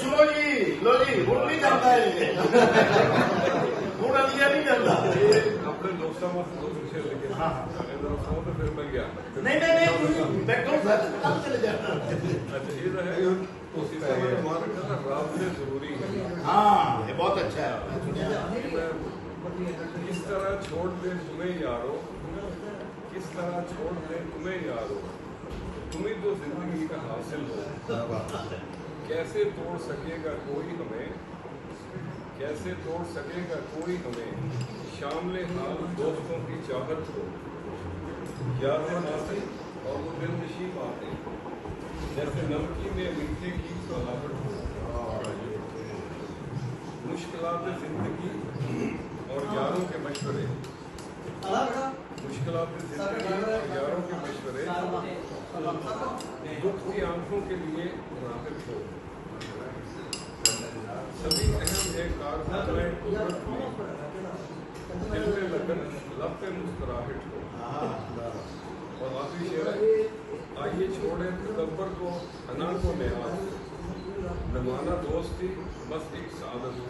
سنو جی، لو جی، گڑ نہیں جاتا ہے، گڑ دیا نہیں جاتا. اپنے دوستوں میں پھر میں گیا نہیں میں کہوں سر کب چلے جانا. اچھا یہ رہے اسی طرح ہمارا کہنا رابطے ضروری ہے. ہاں یہ بہت اچھا ہے. کس طرح چھوڑ دیں تمہیں یارو، کس طرح چھوڑ دیں تمہیں یارو، تمہیں تو زندگی کا حاصل ہو. کیسے توڑ سکے گا کوئی ہمیں، کیسے توڑ سکے گا کوئی ہمیں، شامل حال دوستوں کی چاہت ہو. یادیں آتی اور وہ دل نشیں باتیں، جیسے نمکی میں میٹھے کی سلاوٹ ہو. مشکلات زندگی اور یاروں کے مشورے، مشکلات زندگی اور یاروں کے مشورے، دکھ کی آنکھوں کے لیے راحت ہو. سبھی اہم ہے کارخانہ قدرت میں، دل میں لگن لب پہ مسکراہٹ ہو. اور آخری شعر ہے، آئیے چھوڑے تکبر کو انا کو لحاظ، زمانہ دوست تھی بس ایک سعادت ہو.